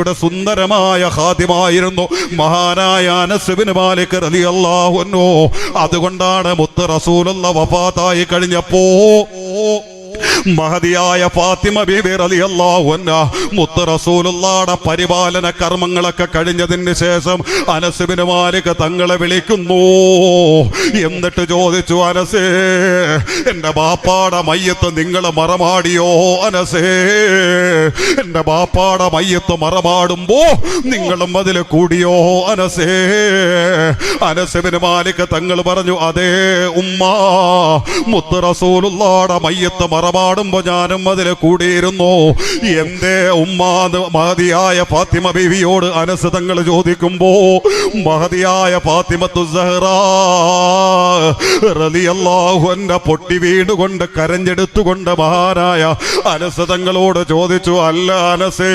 സുന്ദരമായ ഖാദിമായിരുന്നു മഹാനായ അനസ് ഇബ്നു മാലിക് റളിയല്ലാഹു അൻഹു. അതുകൊണ്ടാണ് മുത്ത് റസൂലുള്ളാഹി വഫാത്തായി കഴിഞ്ഞപ്പോ മഹദിയായ ഫാത്തിമ ബീബി റളിയല്ലാഹു അൻഹാ മുത്ത് റസൂലുള്ളാഹിയുടെ പരിപാലന കർമ്മങ്ങളൊക്കെ കഴിഞ്ഞതിന് ശേഷം അനസ് ഇബ്നു മാലിക് തങ്ങളെ വിളിക്കുന്നു. എന്നിട്ട് ചോദിച്ചു, അനസേ, എന്റെ ബാപ്പാടെ മയ്യത്ത് നിങ്ങൾ മറമാടിയോ? അനസേ, എന്റെ ബാപ്പാടെ മയ്യത്ത് മറമാടുമ്പോ നിങ്ങളും അതിൽ കൂടിയോ? അനസേ. അനസ് ഇബ്നു മാലിക് തങ്ങൾ പറഞ്ഞു, അതേ ഉമ്മ, മുത്ത് റസൂലുള്ളാഹിയുടെ മയ്യത്ത് മറമാടുമ്പോ ഞാനും അതിൽ കൂടിയിരുന്നു. എന്തേ ഉമ്മാന്ന് മഹദിയായ ഫാത്തിമ ബീവിയോട് അനസ് തങ്ങൾ ചോദിക്കുമ്പോ മഹദിയായ ഫാത്തിമത്തു സഹ്റാ റളിയല്ലാഹു അൻഹ പൊട്ടി വീണുകൊണ്ട് കരഞ്ഞെടുത്തുകൊണ്ട് മഹാനായ അനസ് തങ്ങളോട് ചോദിച്ചു, അല്ല അനസേ,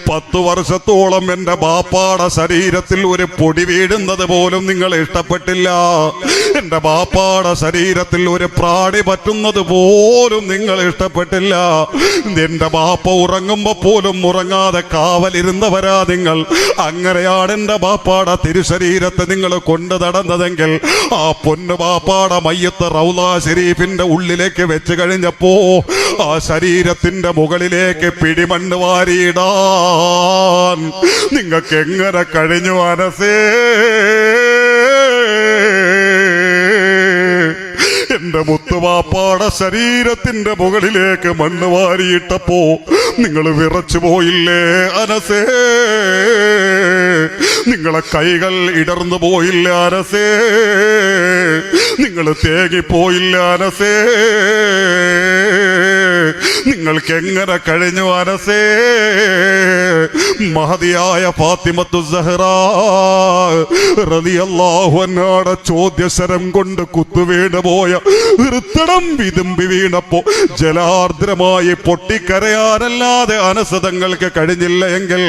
10 വർഷത്തോളം എന്റെ ബാപ്പാടെ ശരീരത്തിൽ ഒരു പൊടി വീഴുന്നത് പോലും നിങ്ങൾ ഇഷ്ടപ്പെട്ടില്ല. എന്റെ ബാപ്പാടെ ശരീരത്തിൽ ഒരു പ്രാണി പറ്റുന്നത് പോലും നിങ്ങൾ ഇഷ്ടപ്പെട്ടില്ല. എന്റെ ബാപ്പ ഉറങ്ങുമ്പോ പോലും ഉറങ്ങാതെ കാവലിരുന്നവരാ നിങ്ങൾ. അങ്ങനെയാണ് എന്റെ ബാപ്പാടെ തിരുശരീരത്തെ നിങ്ങൾ കൊണ്ടു നടന്നതെങ്കിൽ ആ പൊന്നു ബാപ്പാടെ മയ്യത്ത് റൗള ശരീഫിന്റെ ഉള്ളിലേക്ക് വെച്ച് കഴിഞ്ഞപ്പോ ആ ശരീരത്തിന്റെ മുകളിലേക്ക് പിടിമണ്ണ് വാരിയിടാൻ നിങ്ങൾക്ക് എങ്ങനെ കഴിഞ്ഞു അനസേ? എന്റെ മുത്തുവാപ്പാടെ ശരീരത്തിന്റെ മുകളിലേക്ക് മണ്ണ് വാരിയിട്ടപ്പോ നിങ്ങൾ വിറച്ചു പോയില്ലേ അനസേ? നിങ്ങളെ കൈകൾ ഇടർന്നു പോയില്ല അനസേ? നിങ്ങൾ തേങ്ങിപ്പോയില്ല അനസേ? നിങ്ങൾക്ക് എങ്ങനെ കഴിഞ്ഞു അനസേ? മഹദിയായ ഫാത്തിമത്തു സഹ്റാ റളിയല്ലാഹു അൻഹയുടെ ചോദ്യശരം കൊണ്ട് കുത്തുവീണ് പോയ ഹൃത്തടം വിതുമ്പി വീണപ്പോ ജലാർദ്രമായി പൊട്ടിക്കരയാനല്ലാതെ അനസ് തങ്ങൾക്ക് കഴിഞ്ഞില്ല എങ്കിൽ